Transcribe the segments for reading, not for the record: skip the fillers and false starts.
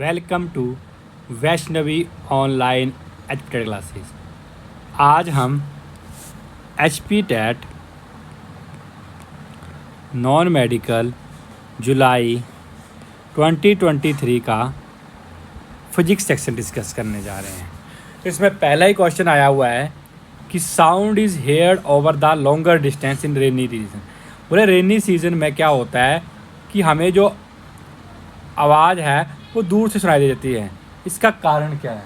Welcome to Vaishnavi online educator classes. आज हम H P TET non medical July 2023 का physics section discuss करने जा रहे हैं। इसमें पहला ही क्वेश्चन आया हुआ है कि sound is heard over the longer distance in rainy season. बोले रेनी सीजन में क्या होता है कि हमें जो आवाज़ है वो दूर से सुनाई देती है। इसका कारण क्या है?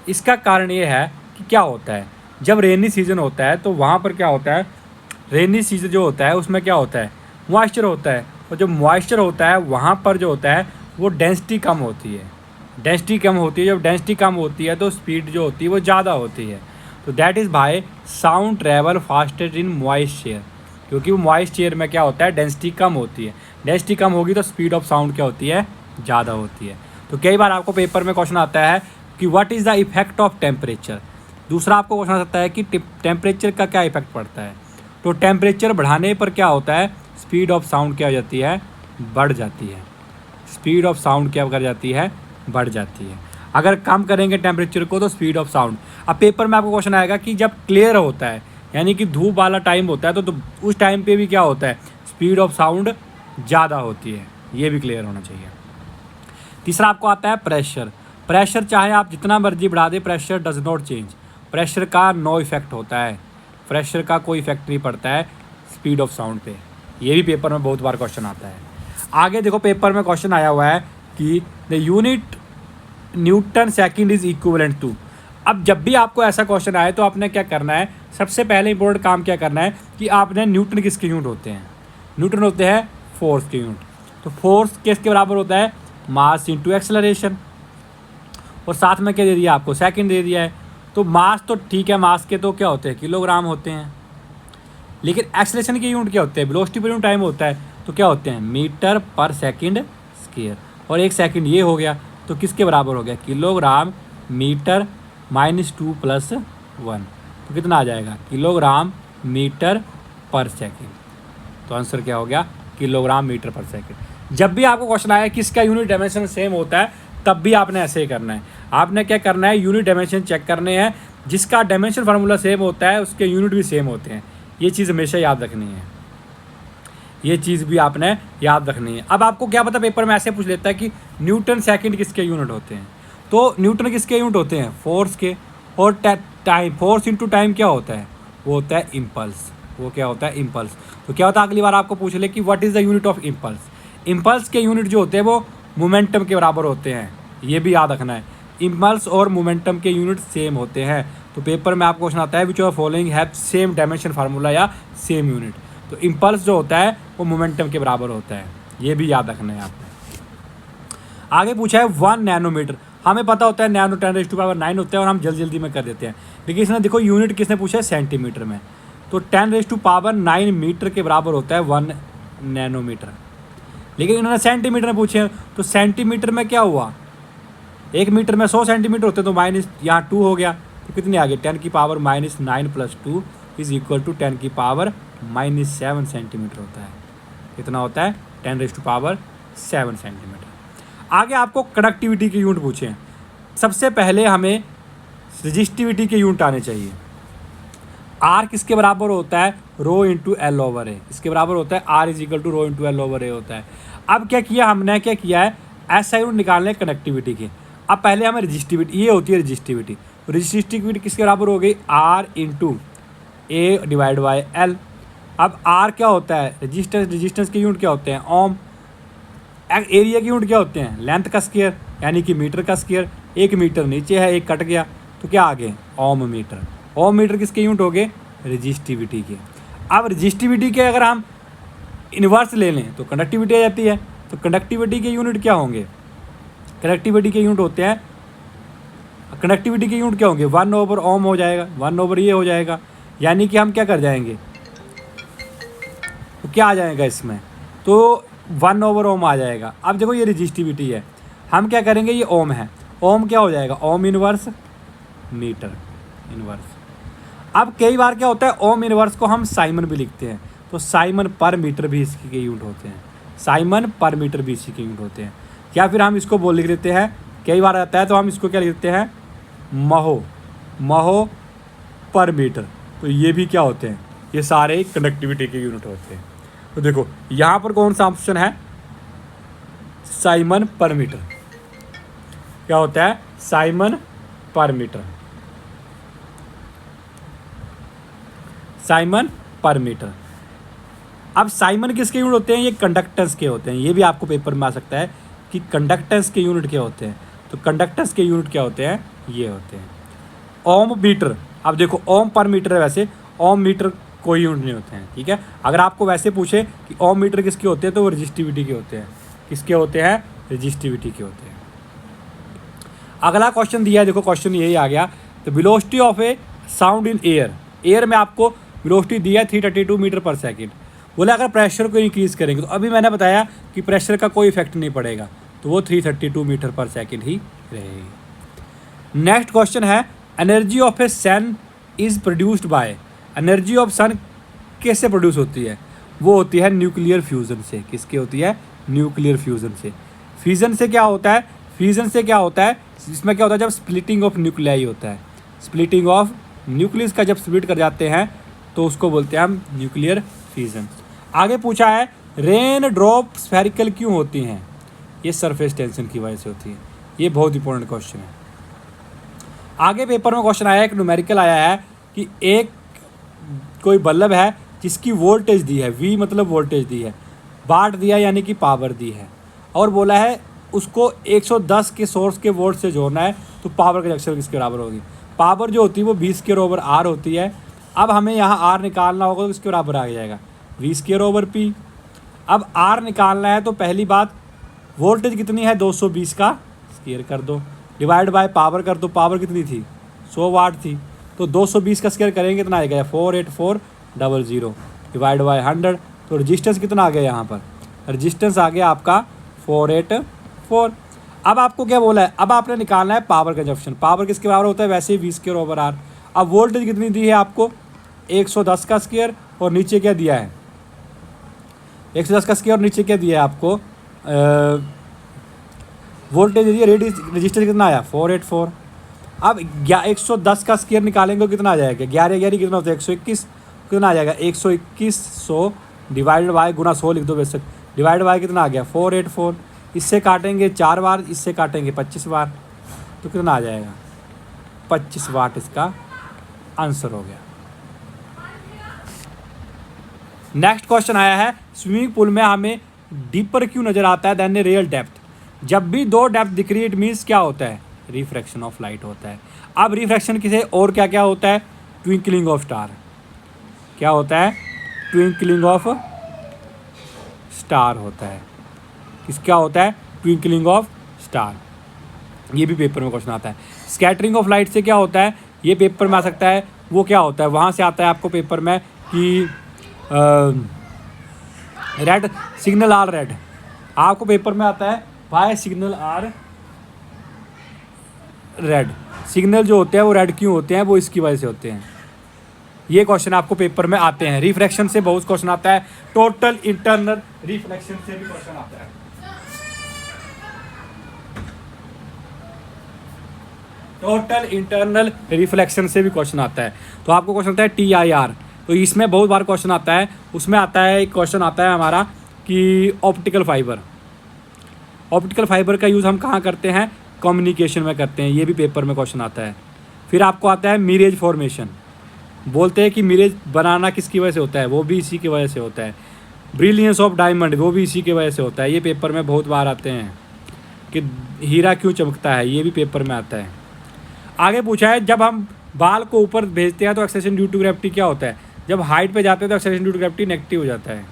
इसका कारण ये है कि क्या होता है जब रेनी सीज़न होता है तो वहाँ पर क्या होता है, रेनी सीज़न जो होता है उसमें क्या होता है, मॉइस्चर होता है। और जो मॉइस्चर होता है वहाँ पर जो होता है वो डेंसिटी कम होती है। डेंसिटी कम होती है, जब डेंसिटी कम होती है तो स्पीड जो होती है वो ज़्यादा होती है। तो that is by sound travel faster in moist air, क्योंकि वो मॉइस्ट एयर में क्या होता है, डेंसिटी कम होती है। डेंसिटी कम होगी तो स्पीड ऑफ साउंड क्या होती है, ज़्यादा होती है। तो कई बार आपको पेपर में क्वेश्चन आता है कि what is the effect of temperature. दूसरा आपको क्वेश्चन आ सकता है कि टेम्परेचर का क्या इफेक्ट पड़ता है। तो टेम्परेचर बढ़ाने पर क्या होता है, स्पीड ऑफ साउंड क्या हो जाती है, बढ़ जाती है। स्पीड ऑफ साउंड क्या कर जाती है, बढ़ जाती है। अगर कम करेंगे टेम्परेचर को तो स्पीड ऑफ साउंड। अब पेपर में आपको क्वेश्चन आएगा कि जब क्लियर होता है यानी कि धूप वाला टाइम होता है तो उस टाइम पे भी क्या होता है, स्पीड ऑफ साउंड ज़्यादा होती है। ये भी क्लियर होना चाहिए। तीसरा आपको आता है प्रेशर। प्रेशर चाहे आप जितना मर्जी बढ़ा दें, pressure does not change. Pressure का नो इफेक्ट होता है, प्रेशर का कोई इफेक्ट नहीं पड़ता है स्पीड ऑफ साउंड पे। ये भी पेपर में बहुत बार क्वेश्चन आता है। आगे देखो पेपर में क्वेश्चन आया हुआ है कि the unit newton second is equivalent to. अब जब भी आपको ऐसा क्वेश्चन आए तो आपने क्या करना है, सबसे पहले इंपॉर्टेंट काम क्या करना है कि आपने न्यूटन किसके यूनिट होते हैं, न्यूटन होते हैं फोर्स के यूनिट। तो फोर्स किसके बराबर होता है, मास इंटू एक्सेलरेशन। और साथ में क्या दे दिया आपको, सेकंड दे दिया है। तो मास तो ठीक है, मास के तो क्या होते हैं, किलोग्राम होते हैं। लेकिन एक्सेलरेशन के यूनिट क्या होते हैं, वेलोसिटी पर यूनिट टाइम होता है तो क्या होते हैं, मीटर पर सेकंड स्क्वायर। और एक सेकंड ये हो गया तो किसके बराबर हो गया, किलोग्राम मीटर -2 + 1। तो कितना आ जाएगा, किलोग्राम मीटर पर सेकंड। तो आंसर क्या हो गया, किलोग्राम मीटर पर सेकंड। जब भी आपको क्वेश्चन आया कि इसका यूनिट डायमेंशन सेम होता है तब भी आपने ऐसे ही करना है। आपने क्या करना है, यूनिट डायमेंशन चेक करने हैं। जिसका डायमेंशन फार्मूला सेम होता है उसके यूनिट भी सेम होते हैं। ये चीज़ हमेशा याद रखनी है, ये चीज़ भी आपने याद रखनी है। अब आपको क्या पता, पेपर में ऐसे पूछ लेता है कि न्यूटन सेकंड किसके यूनिट होते हैं। तो न्यूटन किसके यूनिट होते हैं, फोर्स के। और टाइम, फोर्स इंटू टाइम क्या होता है, वो होता है इम्पल्स। वो क्या होता है, इम्पल्स। तो क्या होता है, अगली बार आपको पूछ ले कि what is the unit of impulse. Impulse के यूनिट जो होते हैं वो मोमेंटम के बराबर होते हैं। ये भी याद रखना है, इम्पल्स और मोमेंटम के यूनिट सेम होते हैं। तो पेपर में आपको क्वेश्चन आता है which of following have same dimension formula या सेम यूनिट। तो इम्पल्स जो होता है वो मोमेंटम के बराबर होता है। ये भी याद रखना है आपने। आगे पूछा है 1 नैनोमीटर। हमें पता होता है नैनो 10⁻9 होता है और हम जल्दी में कर देते हैं। लेकिन इसने देखो यूनिट किसने पूछा है, सेंटीमीटर में। तो 10⁻9 मीटर के बराबर होता है 1 नैनोमीटर। लेकिन इन्होंने सेंटीमीटर में पूछे हैं तो सेंटीमीटर में क्या हुआ, 1 मीटर में 100 सेंटीमीटर होते हैं तो माइनस यहाँ 2 हो गया। तो कितने आ गए, 10⁻⁻9 + 2 = 10⁻⁻7 सेंटीमीटर होता है। कितना होता है, 10⁻7 सेंटीमीटर। आगे आपको कंडक्टिविटी के यूनिट पूछे हैं। सबसे पहले हमें रजिस्टिविटी के यूनिट आने चाहिए। आर किसके बराबर होता है, रो इंटू L/A। इसके बराबर होता है R = रो इंटू L/A होता है। अब क्या किया हमने, क्या किया है, ऐसा यूनिट निकालने कनेक्टिविटी के। अब पहले हमें रजिस्टिविटी, ये होती है रजिस्टिविटी। रजिस्टिविटी किसके बराबर हो गई, R × A/L। अब R क्या होता है, रजिस्टेंस के यूनिट क्या होते हैं, ओम। एरिया के यूनिट क्या होते हैं, लेंथ का स्क्वायर यानी कि मीटर का स्क्वायर। 1 मीटर नीचे है, 1 कट गया तो क्या आ गए, ओम मीटर। ओम मीटर किसके यूनिट हो गए, रजिस्टिविटी के। अब रजिस्टिविटी के अगर हम इन्वर्स ले लें तो कंडक्टिविटी आ जाती है। तो कंडक्टिविटी के यूनिट क्या होंगे, कंडक्टिविटी के यूनिट होते हैं, कंडक्टिविटी के यूनिट क्या होंगे, 1/ओम हो जाएगा, 1 ये हो जाएगा। यानी कि हम क्या कर जाएंगे, तो क्या आ जाएगा इसमें, तो 1/ओम आ जाएगा। अब देखो ये रजिस्टिविटी है, हम क्या करेंगे, ये ओम है, ओम क्या हो जाएगा, ओम इनवर्स मीटर इनवर्स। अब कई बार क्या होता है, ओम इनवर्स को हम साइमन भी लिखते हैं। तो साइमन पर मीटर भी इसके यूनिट होते हैं, साइमन पर मीटर भी इसी के यूनिट होते हैं। या फिर हम इसको बोल लिख देते हैं कई बार आता है तो हम इसको क्या लिखते हैं, महो पर मीटर। तो ये भी क्या होते हैं, ये सारे कंडक्टिविटी के यूनिट होते हैं। तो देखो यहाँ पर कौन सा ऑप्शन है, साइमन पर मीटर। क्या होता है, साइमन पर मीटर, साइमन पर मीटर। अब साइमन किसके यूनिट होते हैं, ये कंडक्टेंस के होते हैं। ये भी आपको पेपर में आ सकता है कि कंडक्टेंस के यूनिट क्या होते हैं। तो कंडक्टेंस के यूनिट क्या होते हैं, ये होते हैं ओम मीटर। अब देखो ओम पर मीटर है, वैसे ओम मीटर कोई यूनिट नहीं होते हैं, ठीक है। अगर आपको वैसे पूछे कि ओम मीटर किसके होते हैं, तो वो रजिस्टिविटी के होते हैं। किसके होते हैं, रजिस्टिविटी के होते हैं। अगला क्वेश्चन दिया है, देखो क्वेश्चन यही आ गया। तो velocity of A sound in air में आपको वेलोसिटी दिया है 332 मीटर पर सेकेंड। बोले अगर प्रेशर को इंक्रीज़ करेंगे, तो अभी मैंने बताया कि प्रेशर का कोई इफेक्ट नहीं पड़ेगा, तो वो 332 मीटर पर सेकेंड ही रहेगी। नेक्स्ट क्वेश्चन है, energy of a sun is produced by. Energy of sun कैसे प्रोड्यूस होती है, वो होती है न्यूक्लियर फ्यूज़न से। किसके होती है, न्यूक्लियर फ्यूज़न से। फ्यूज़न से क्या होता है, फ्यूज़न से क्या होता है, इसमें क्या होता है, जब स्प्लिटिंग ऑफ न्यूक्लियाई होता है। स्प्लिटिंग ऑफ न्यूक्लियस का जब स्प्लिट कर जाते हैं तो उसको बोलते हैं हम न्यूक्लियर फ्यूज़न। आगे पूछा है, रेन ड्रॉप स्फेरिकल क्यों होती हैं, ये सरफेस टेंशन की वजह से होती है। ये बहुत इंपॉर्टेंट क्वेश्चन है। आगे पेपर में क्वेश्चन आया है, एक न्यूमेरिकल आया है कि एक कोई बल्ब है जिसकी वोल्टेज दी है, V मतलब वोल्टेज दी है, वाट दिया यानी कि पावर दी है, और बोला है उसको 110 के सोर्स के वोल्ट से जोड़ना है, तो पावर का जंक्शन किसके बराबर होगी। पावर जो होती है वो 20/R होती है। अब हमें यहाँ R निकालना होगा, तो किसके बराबर आ जाएगा, V²/P। अब R निकालना है तो पहली बात वोल्टेज कितनी है, 220 का स्क्वायर कर दो, डिवाइड बाय पावर कर दो। पावर कितनी थी, 100 वाट थी, तो 220 का स्क्वायर करेंगे कितना आएगा, 48400 डिवाइड बाय 100। तो रजिस्टेंस कितना आ गया यहाँ पर, रजिस्टेंस आ गया आपका 484। अब आपको क्या बोला है, अब आपने निकालना है पावर कंजप्शन। पावर किसके बराबर होता है, वैसे ही V²/R। अब वोल्टेज कितनी दी है आपको, 110 का स्क्वायर, और नीचे क्या दिया है, 110 का स्क्वायर, और नीचे क्या दिया है आपको, वोल्टेज दी है। रजिस्टेंस कितना आया, 484। अब 110 का स्क्वायर निकालेंगे कितना आ जाएगा, 11 कितना होता है, 121। कितना आ जाएगा, 121 डिवाइडेड बाय गुना 100 लिख दो बेशक, डिवाइड बाय कितना आ गया, 484। इससे काटेंगे 4 बार, इससे काटेंगे 25 बार, तो कितना आ जाएगा, 25 वाट इसका आंसर हो गया। नेक्स्ट क्वेश्चन आया है, स्विमिंग पूल में हमें डीपर क्यों नजर आता है देन ए रियल डेप्थ। जब भी दो डेप्थ दिख रही है, इट मीन्स क्या होता है, रिफ्रैक्शन ऑफ लाइट होता है। अब रिफ्रैक्शन किसे और क्या क्या होता है, ट्विंकलिंग ऑफ स्टार। क्या होता है, ट्विंकलिंग ऑफ स्टार होता है। किस क्या होता है, ट्विंकलिंग ऑफ स्टार। ये भी पेपर में क्वेश्चन आता है। स्कैटरिंग ऑफ लाइट से क्या होता है, ये पेपर में आ सकता है। वो क्या होता है, वहाँ से आता है आपको पेपर में कि रेड सिग्नल आर रेड, आपको पेपर में आता है why signal are red. Signal जो होते हैं वो रेड क्यों होते हैं, वो इसकी वजह से होते हैं। ये क्वेश्चन आपको पेपर में आते हैं। रिफ्रैक्शन से बहुत क्वेश्चन आता है, टोटल इंटरनल रिफ्लेक्शन से भी क्वेश्चन आता है। टोटल इंटरनल रिफ्लेक्शन से भी क्वेश्चन आता है। तो आपको क्वेश्चन आता है TIR, तो इसमें बहुत बार क्वेश्चन आता है। उसमें आता है एक क्वेश्चन आता है हमारा कि ऑप्टिकल फाइबर, ऑप्टिकल फाइबर का यूज़ हम कहाँ करते हैं, कम्युनिकेशन में करते हैं। ये भी पेपर में क्वेश्चन आता है। फिर आपको आता है मिरेज फॉर्मेशन, बोलते हैं कि मिरेज बनाना किसकी वजह से होता है, वो भी इसी की वजह से होता है। ब्रिलियंस ऑफ डायमंड, वो भी इसी की वजह से होता है। ये पेपर में बहुत बार आते हैं कि हीरा क्यों चमकता है, ये भी पेपर में आता है। आगे पूछा है, जब हम बाल को ऊपर भेजते हैं तो एक्सेलरेशन ड्यू टू ग्रेविटी क्या होता है, जब हाइट पे जाते हैं तो acceleration due to gravity negative हो जाता है।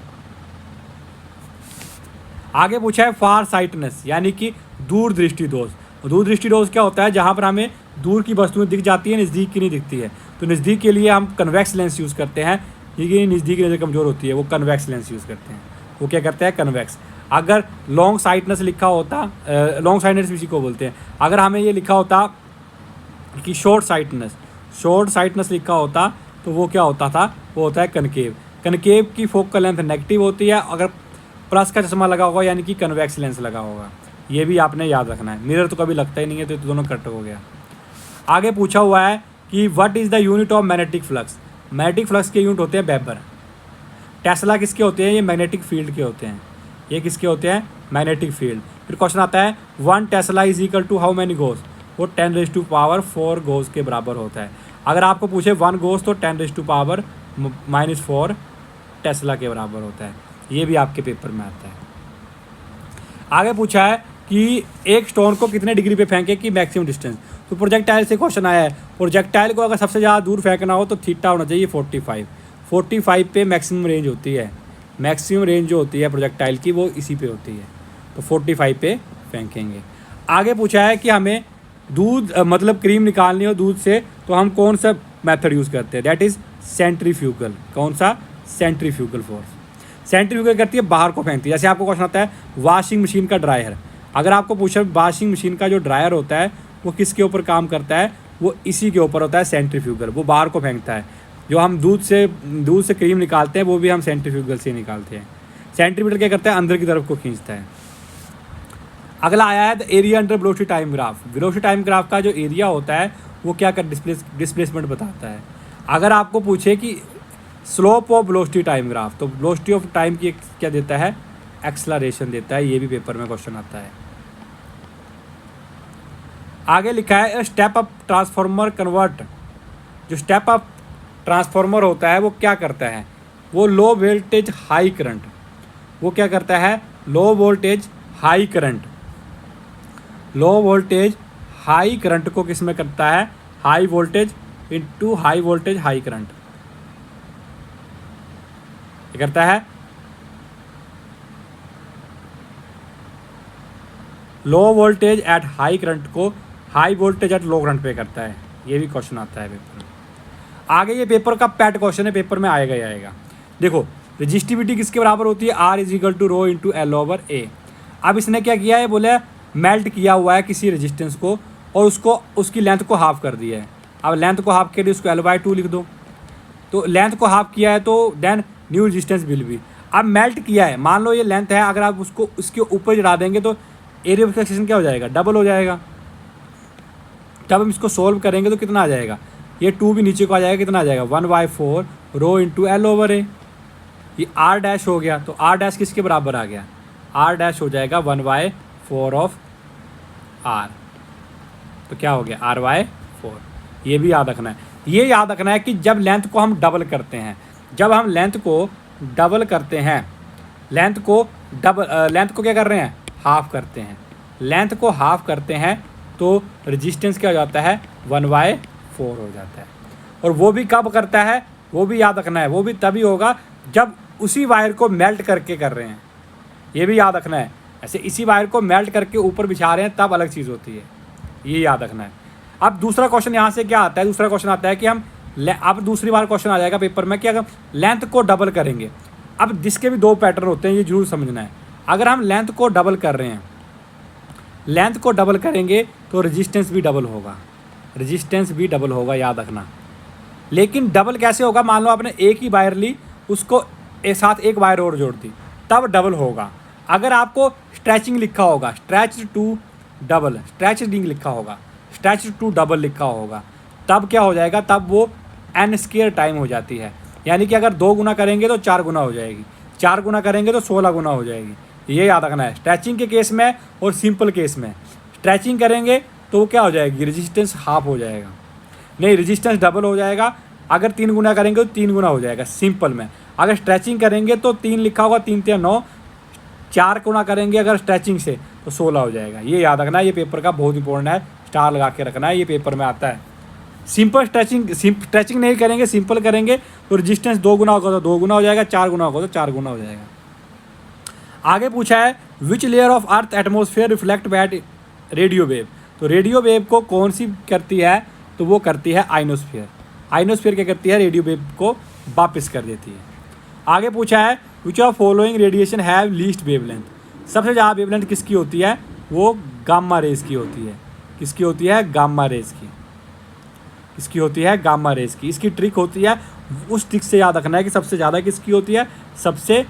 आगे पूछा है फार साइटनेस, यानी कि दूर दृष्टि दोष। दूर दृष्टि दोष क्या होता है, जहाँ पर हमें दूर की वस्तुएं दिख जाती है, नज़दीक की नहीं दिखती है। तो नज़दीक के लिए हम कन्वेक्स लेंस यूज़ करते हैं, ये नज़दीक की नज़र कमज़ोर होती है, वो कन्वेक्स लेंस यूज़ करते हैं। वो क्या करते हैं, कन्वेक्स। अगर लॉन्ग साइटनेस लिखा होता, लॉन्ग साइटनेस इसी को बोलते हैं। अगर हमें ये लिखा होता कि शॉर्ट साइटनेस लिखा होता तो वो क्या होता था, वो होता है कनकेव। कनकेव की फोकल लेंथ नेगेटिव होती है। अगर प्लस का चश्मा लगा होगा यानी कि कन्वेक्स लेंस लगा होगा। ये भी आपने याद रखना है। मिरर तो कभी लगता ही नहीं है, तो दोनों कट हो गया। आगे पूछा हुआ है कि what is the unit of magnetic flux. Magnetic flux के यूनिट होते हैं वेबर। टेस्ला किसके होते हैं, ये मैग्नेटिक फील्ड के होते हैं। ये किसके होते हैं, मैग्नेटिक फील्ड। फिर क्वेश्चन आता है 1 tesla is equal to how many gauss, वो 10⁻⁴ गोस के बराबर होता है। अगर आपको पूछे 1 गोस तो 10⁻⁻⁴ टेस्ला के बराबर होता है। ये भी आपके पेपर में आता है। आगे पूछा है कि एक स्टोन को कितने डिग्री पे फेंके कि मैक्सिमम डिस्टेंस। तो प्रोजेक्टाइल से क्वेश्चन आया है। प्रोजेक्टाइल को अगर सबसे ज़्यादा दूर फेंकना हो तो थीटा होना चाहिए 45 पे मैक्सिमम रेंज होती है। मैक्सिमम रेंज जो होती है प्रोजेक्टाइल की वो इसी पे होती है, तो 45 पे फेंकेंगे। आगे पूछा है कि हमें दूध मतलब क्रीम निकालनी हो दूध से, तो हम कौन सा मेथड यूज़ करते हैं, दैट इज़ सेंट्रीफ्यूगल। कौन सा, सेंट्रीफ्यूगल फोर्स। सेंट्रीफ्यूगल करती है बाहर को फेंकती है। जैसे आपको क्वेश्चन आता है वॉशिंग मशीन का ड्रायर, अगर आपको पूछा वॉशिंग मशीन का जो ड्रायर होता है वो किसके ऊपर काम करता है, वो इसी के ऊपर होता है, सेंट्रीफ्यूगल। वो बाहर को फेंकता है। जो हम दूध से क्रीम निकालते हैं वो भी हम सेंट्रीफ्यूगल से निकालते हैं। सेंट्रीफ्यूगल क्या करता है, अंदर की तरफ को खींचता है। अगला आया है the area under velocity time graph. Velocity time graph का जो एरिया होता है वो क्या कर डिस्प्लेसमेंट बताता है। अगर आपको पूछे कि slope of velocity time graph, तो वेलोसिटी ऑफ टाइम की क्या देता है, एक्सलरेशन देता है। ये भी पेपर में क्वेश्चन आता है। आगे लिखा है स्टेप अप ट्रांसफार्मर कन्वर्ट। जो स्टेप अप ट्रांसफार्मर होता है वो क्या करता है, वो लो वोल्टेज हाई करंट, वो क्या करता है, low voltage high current, low voltage high current को किस में करता है, high voltage into high voltage high current. ये करता है low voltage at high current को high voltage at low current पे करता है। ये भी क्वेश्चन आता है पेपर में। आगे ये पेपर का पैट क्वेश्चन है, पेपर में आएगा ही आएगा। देखो रजिस्टिविटी किसके बराबर होती है, R is equal to rho into L/A। अब इसने क्या किया है, बोले मेल्ट किया हुआ है किसी रेजिस्टेंस को और उसको उसकी लेंथ को हाफ कर दिया है। अब लेंथ को हाफ के लिए उसको L/2 लिख दो। तो लेंथ को हाफ किया है तो then new resistance will be. अब मेल्ट किया है, मान लो ये लेंथ है, अगर आप उसको उसके ऊपर चढ़ा देंगे तो एरिया ऑफ एक्सेशन क्या हो जाएगा, डबल हो जाएगा। जब हम इसको सोल्व करेंगे तो कितना आ जाएगा, ये 2 भी नीचे को आ जाएगा, कितना आ जाएगा 1/4 रो इंटू L/A। ये R डैश हो गया, तो R डैश किसके बराबर आ गया, R डैश हो जाएगा 1/4 ऑफ R। तो क्या हो गया R/4। ये भी याद रखना है। ये याद रखना है कि जब लेंथ को हम डबल करते हैं, जब हम लेंथ को डबल करते हैं, लेंथ को क्या कर रहे हैं, हाफ करते हैं। लेंथ को हाफ करते हैं तो रेजिस्टेंस क्या हो जाता है, 1/4 हो जाता है। और वो भी कब करता है, वो भी याद रखना है, वो भी तभी होगा जब उसी वायर को मेल्ट करके कर रहे हैं। ये भी याद रखना है। ऐसे इसी वायर को मेल्ट करके ऊपर बिछा रहे हैं तब अलग चीज़ होती है, ये याद रखना है। अब दूसरा क्वेश्चन यहाँ से क्या आता है, दूसरा क्वेश्चन आता है कि हम अब दूसरी बार क्वेश्चन आ जाएगा पेपर में कि अगर लेंथ को डबल करेंगे। अब जिसके भी 2 पैटर्न होते हैं, ये जरूर समझना है। अगर हम लेंथ को डबल कर रहे हैं, लेंथ को डबल करेंगे तो रेजिस्टेंस भी डबल होगा, रेजिस्टेंस भी डबल होगा, याद रखना। लेकिन डबल कैसे होगा, मान लो आपने एक ही वायर ली, उसको एक साथ एक वायर और जोड़ दी, तब डबल होगा। अगर आपको स्ट्रेचिंग लिखा होगा, स्ट्रेच टू डबल, स्ट्रेचिंग लिखा होगा, स्ट्रेच टू डबल लिखा होगा, तब क्या हो जाएगा, तब वो n² टाइम हो जाती है। यानी कि अगर 2 गुना करेंगे तो 4 गुना हो जाएगी, 4 गुना करेंगे तो 16 गुना हो जाएगी। ये याद रखना है स्ट्रेचिंग के केस में और सिंपल केस में। स्ट्रेचिंग करेंगे तो वो क्या हो जाएगी, रेजिस्टेंस हाफ हो जाएगा, नहीं रेजिस्टेंस डबल हो जाएगा। अगर 3 गुना करेंगे तो 3 गुना हो जाएगा सिंपल में। अगर स्ट्रेचिंग करेंगे तो 3 लिखा होगा, 3 3 9, 4 गुना करेंगे अगर स्ट्रेचिंग से तो 16 हो जाएगा। ये याद रखना है, ये पेपर का बहुत इंपॉर्टेंट है, स्टार लगा के रखना है, ये पेपर में आता है। सिंपल स्ट्रेचिंग नहीं करेंगे, सिंपल करेंगे तो रेजिस्टेंस 2 गुना होगा तो 2 गुना हो जाएगा, 4 गुना होगा तो 4 गुना हो जाएगा। आगे पूछा है which layer of earth atmosphere reflect bat radio wave. तो रेडियो वेव को कौन सी करती है, तो वो करती है आइनोस्फीयर। आइनोस्फीयर क्या करती है, रेडियो वेव को वापस कर देती है। आगे पूछा है which of following radiation have least wavelength. सबसे ज़्यादा वेवलेंथ किसकी होती है, वो गामा रेज की होती है। किसकी होती है, गामा रेज की। किसकी होती है, गामा रेज की। इसकी ट्रिक होती है, उस ट्रिक से याद रखना है कि सबसे ज़्यादा किसकी होती है, सबसे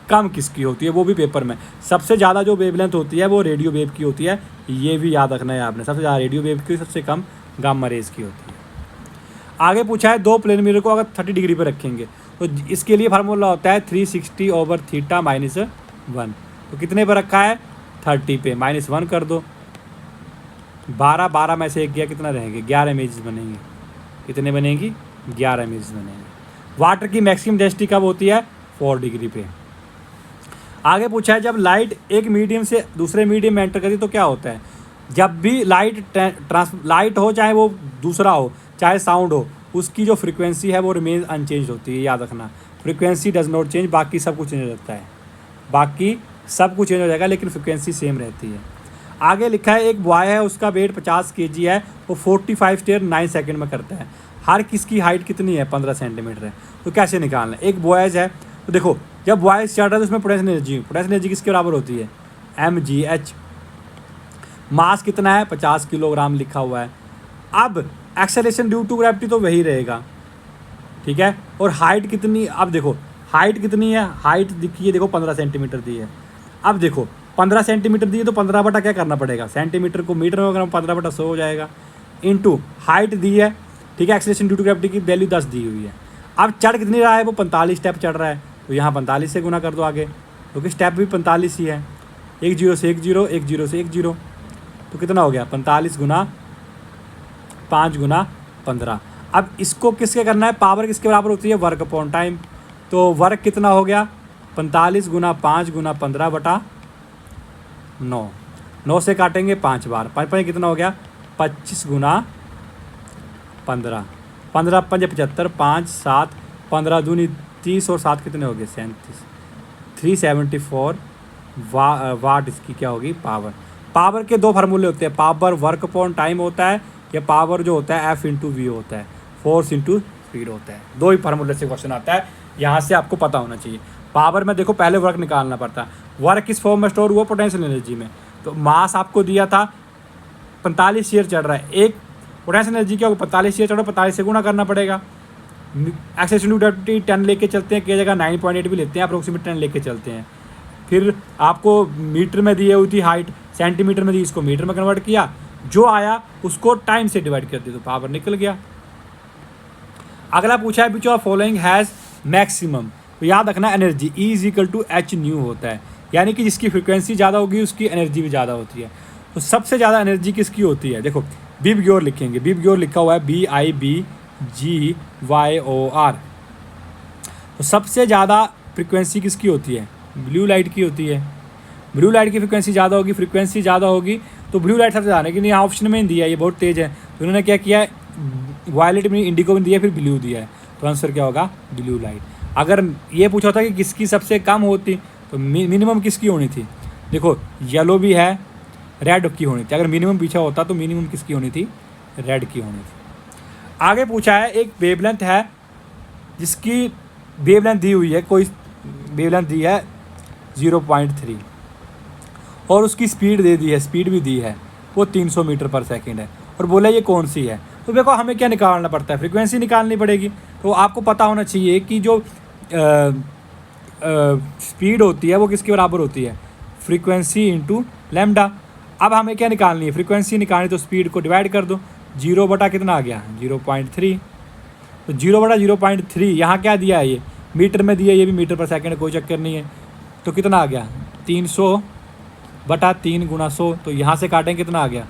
कम किसकी होती है, वो भी पेपर में। सबसे ज़्यादा जो वेवलेंथ होती है वो रेडियो वेव की होती है, ये भी याद रखना है आपने। सबसे ज़्यादा रेडियो वेव की, सबसे कम गामा रेज की होती है। आगे पूछा है दो प्लेन मिरर को अगर 30 डिग्री पर रखेंगे तो इसके लिए फार्मूला होता है 360/θ-1। तो कितने पर रखा है, 30 पे, -1 कर दो। 12 में से 1 गया, कितना रहेंगे, 11 इमेजेस बनेंगे। कितने बनेंगी, 11 इमेजेस बनेंगे। वाटर की मैक्सिमम डेंसिटी कब होती है, 4 डिग्री पे। आगे पूछा है जब लाइट एक मीडियम से दूसरे मीडियम में एंटर करती है तो क्या होता है। जब भी लाइट हो, चाहे वो दूसरा हो, चाहे साउंड हो, उसकी जो फ्रीक्वेंसी है वो रिमेन अनचेंज होती है, याद रखना। फ्रीक्वेंसी डज नॉट चेंज, बाकी सब कुछ चेंज हो जाता है, बाकी सब कुछ चेंज हो जाएगा लेकिन फ्रीक्वेंसी सेम रहती है। आगे लिखा है एक बॉय है, उसका वेट 50 kg है, वो 45 स्टेयर 9 सेकंड में करता है। हर किसकी हाइट कितनी है, 15 सेंटीमीटर है। तो कैसे निकालना है, एक बॉयज़ है, तो देखो जब बॉयज़ चढ़ रहा है तो उसमें पोटेंशियल एनर्जी किसके बराबर होती है, mgh। मास कितना है, 50 किलोग्राम लिखा हुआ है। अब एक्सेलरेशन ड्यू टू ग्रेविटी तो वही रहेगा, ठीक है। और हाइट कितनी, अब देखो हाइट कितनी है, हाइट दिखिए, देखो 15 सेंटीमीटर दी है। अब देखो 15 सेंटीमीटर दी है तो 15 बटा क्या करना पड़ेगा, सेंटीमीटर को मीटर में अगर 15/100 हो जाएगा, इनटू हाइट दी है, ठीक है। एक्सेलरेशन ड्यू टू ग्रेविटी की वैल्यू 10 दी हुई है। अब चढ़ कितनी रहा है, वो 45 स्टेप चढ़ रहा है, तो यहाँ 45 से गुना कर दो आगे, क्योंकि स्टेप भी 45 ही है। 1 0 से 1 0, 1 0 से 1 0, तो कितना हो गया, 45 गुना 5 गुना 15। अब इसको किसके करना है, पावर किसके बराबर होती है, वर्क अपॉन टाइम। तो वर्क कितना हो गया, 45 गुना 5 गुना 15/9। 9 से काटेंगे 5 बार, 5 कितना हो गया, 25 गुना 15, 15 5 75, 5 7 15 दूनी 30 और 7 कितने हो गए, 37, 374 वाट इसकी क्या होगी, पावर। पावर के दो फार्मूले होते हैं, पावर वर्क अपॉन टाइम होता है, या पावर जो होता है F/V होता है, फोर्स इंटू स्पीड होता है। दो ही फार्मूले से क्वेश्चन आता है, यहाँ से आपको पता होना चाहिए। पावर में देखो पहले वर्क निकालना पड़ता है, वर्क किस फॉर्म में स्टोर हुआ, पोटेंशियल एनर्जी में। तो मास आपको दिया था 45 शेयर चढ़ रहा है, एक पोटेंशियल एनर्जी क्या होगा, 45 शेयर चढ़ो, 45 से गुना करना पड़ेगा। एक्सेलरेशन ड्यू टू ग्रेविटी 10 लेके चलते हैं, कई जगह 9.8 भी लेते हैं, अप्रोक्सीमेट 10 लेके चलते हैं। फिर आपको मीटर में दी हुई थी हाइट, सेंटीमीटर में दी, इसको मीटर में कन्वर्ट किया, जो आया उसको टाइम से डिवाइड कर दिया, तो पावर निकल गया। अगला पूछा है which of following has maximum. तो याद रखना एनर्जी E=H होता है, यानी कि जिसकी फ्रीक्वेंसी ज़्यादा होगी उसकी एनर्जी भी ज़्यादा होती है। तो सबसे ज़्यादा एनर्जी किसकी होती है, देखो बिबग्योर लिखेंगे, बिबग्योर लिखा हुआ है BIBGYOR। तो सबसे ज़्यादा फ्रीक्वेंसी किसकी होती है, ब्लू लाइट की होती है। ब्लू लाइट की फ्रीक्वेंसी ज़्यादा होगी, फ्रीक्वेंसी ज़्यादा होगी तो ब्लू लाइट सबसे ज़्यादा, लेकिन यहाँ ऑप्शन में दिया है, ये बहुत तेज़ है, तो उन्होंने क्या किया है, वायलेट में इंडिगो में दिया, फिर ब्लू दिया है, तो आंसर क्या होगा, ब्लू लाइट। अगर ये पूछा होता कि किसकी सबसे कम होती तो मिनिमम किसकी होनी थी, देखो येलो भी है, रेड की होनी थी। अगर मिनिमम पीछा होता तो मिनिमम किसकी होनी थी, रेड की होनी थी। आगे पूछा है एक वेवलेंथ है जिसकी वेवलेंथ दी हुई है, कोई वेवलेंथ दी है 0.3 और उसकी स्पीड दे दी है, स्पीड भी दी है, वो 300 मीटर पर सेकेंड है, और बोला ये कौन सी है। तो देखो हमें क्या निकालना पड़ता है, फ्रीक्वेंसी निकालनी पड़ेगी। तो आपको पता होना चाहिए कि जो स्पीड होती है वो किसके बराबर होती है, फ्रीक्वेंसी इंटू लैम्डा। अब हमें क्या निकालनी है, फ्रीक्वेंसी निकालनी, तो स्पीड को डिवाइड कर दो, 0 बटा कितना आ गया, 0.3। तो 0 बटा 0.3, यहाँ क्या दिया है, ये मीटर में दिया, ये भी मीटर पर सेकेंड, कोई चक्कर नहीं है। तो कितना आ गया, 300 बटा 3 गुना 100, तो यहाँ से काटेंगे कितना आ गया,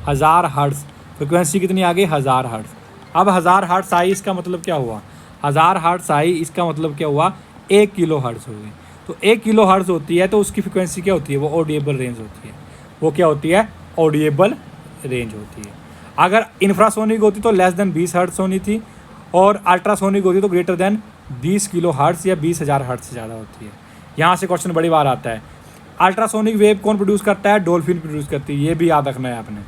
1000 हर्ट्ज़। फ्रिक्वेंसी कितनी आ गई, 1000 हर्ट्ज़। अब 1000 हर्ट्ज़ आई, इसका मतलब क्या हुआ, 1000 हर्ट्ज़ आई, इसका मतलब क्या हुआ, 1 किलो हर्ट्ज़ हो गई। तो 1 किलो हर्ट्ज़ होती है तो उसकी फ्रिक्वेंसी क्या होती है, वो ऑडिएबल रेंज होती है। वो क्या होती है, ऑडिएबल रेंज होती है। अगर इंफ्रासोनिक होती तो लेस देन 20 हर्ट्ज़ होनी थी, और अल्ट्रासोनिक होती तो ग्रेटर देन 20 किलो हर्ट्ज़ या 20,000 हर्ट्ज़ से ज़्यादा होती है। यहाँ से क्वेश्चन बड़ी बार आता है, अल्ट्रासोनिक वेव कौन प्रोड्यूस करता है, डॉल्फिन प्रोड्यूस करती है, ये भी याद रखना है आपने,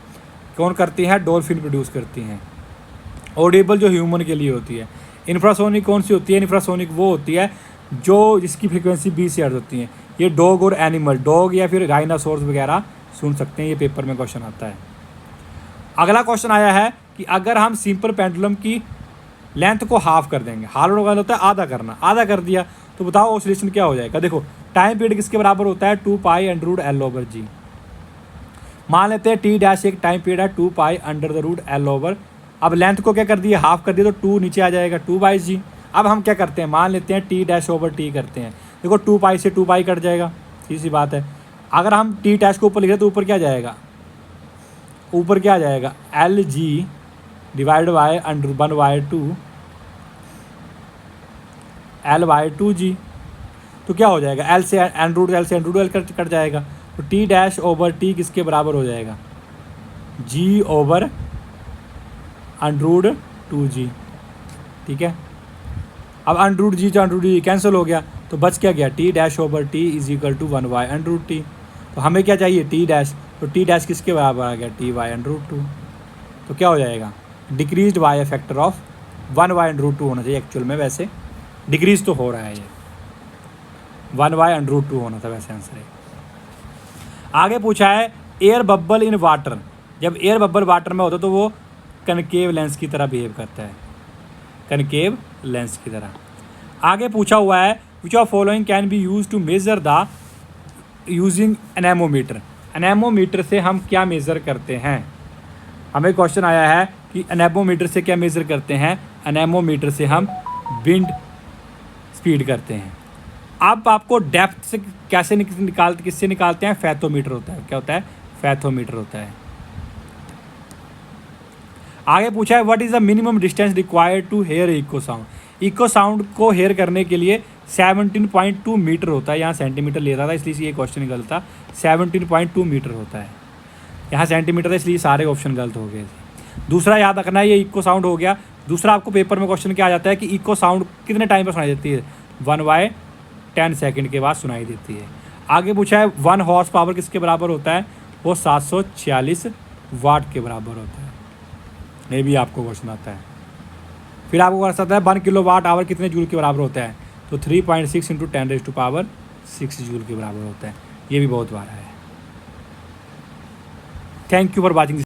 कौन करती है, डॉल्फिन प्रोड्यूस करती हैं। ऑडिएबल जो ह्यूमन के लिए होती है। इंफ्रासोनिक कौन सी होती है, इंफ्रासोनिक वो होती है जो जिसकी फ्रीक्वेंसी 20 हर्ट्ज़ होती है। ये डॉग और एनिमल, डॉग या फिर डायनासोर्स वगैरह सुन सकते हैं, ये पेपर में क्वेश्चन आता है। अगला क्वेश्चन आया है कि अगर हम सिंपल पेंडुलम की लेंथ को हाफ कर देंगे, हाफ होता है आधा करना, आधा कर दिया तो बताओ ऑसिलेशन क्या हो जाएगा। देखो टाइम पीरियड किसके बराबर होता है 2 pi under root l over g. मान लेते हैं टी डैश एक टाइम पीरियड है 2 pi under the root l over. अब लेंथ को क्या कर दिया, हाफ कर दिया, तो 2 नीचे आ जाएगा 2 बाई जी। अब हम क्या करते हैं, मान लेते हैं टी डैश ओवर टी करते हैं। देखो 2 पाई से 2 पाई कट जाएगा, सीधी सी बात है। अगर हम टी डैश को ऊपर लिखे तो ऊपर क्या जाएगा, ऊपर क्या आ जाएगा L G divide by under 1/2 L by 2 जी। तो क्या हो जाएगा, एल से एंड रूट एल से एंड रूट एल कट जाएगा, तो टी डैश ओवर टी किसके बराबर हो जाएगा, जी ओवर अंडरूड 2 जी। ठीक है, अब अंडरूड जी तो अंडरूड जी कैंसिल हो गया, तो बच क्या गया, T dash over T is equal to 1 by under root T. तो हमें क्या चाहिए टी डैश, तो टी डैश किसके बराबर आ गया, टी बाई अंडरूड 2। तो क्या हो जाएगा, decrease by A factor of 1 by underroot 2 होना चाहिए एक्चुअल में, वैसे डिक्रीज तो हो रहा है, ये 1 बाई अंडरूड 2 होना था वैसे आंसर है। आगे पूछा है एयर बब्बल इन वाटर, जब एयर बब्बल वाटर में होता है तो वो कनकेव लेंस की तरह बिहेव करता है, कनकेव लेंस की तरह। आगे पूछा हुआ है which of following can be use to measure the using anemometer. Anemometer से हम क्या मेज़र करते हैं, हमें क्वेश्चन आया है कि एनेमोमीटर से क्या मेज़र करते हैं। एनेमोमीटर से हम विंड स्पीड करते हैं। अब आपको डेप्थ से कैसे किससे निकालते हैं, फैथोमीटर होता है, क्या होता है, फैथोमीटर होता है। आगे पूछा है what is the minimum distance required to hear echo sound. Echo sound को हेयर करने के लिए 17.2 मीटर होता है, यहाँ सेंटीमीटर ले रहा था इसलिए ये क्वेश्चन गलत था, 17.2 मीटर होता है, यहाँ सेंटीमीटर है इसलिए सारे ऑप्शन गलत हो गए। दूसरा याद रखना है, ये इको साउंड हो गया। दूसरा आपको पेपर में क्वेश्चन क्या आ जाता है कि इको साउंड कितने टाइम पर सुनाई देती है, 1/10 सेकेंड के बाद सुनाई देती है। आगे पूछा है 1 हॉर्स पावर किसके बराबर होता है, वो 746 वाट के बराबर होता है, ये भी आपको क्वेश्चन आता है। फिर आपको क्वेश्चन आता है 1 किलो वाट आवर कितने जूल के बराबर होता है, तो 3.6 × 10⁻6 जूल के बराबर होता है, ये भी बहुत बार है। Thank you for watching.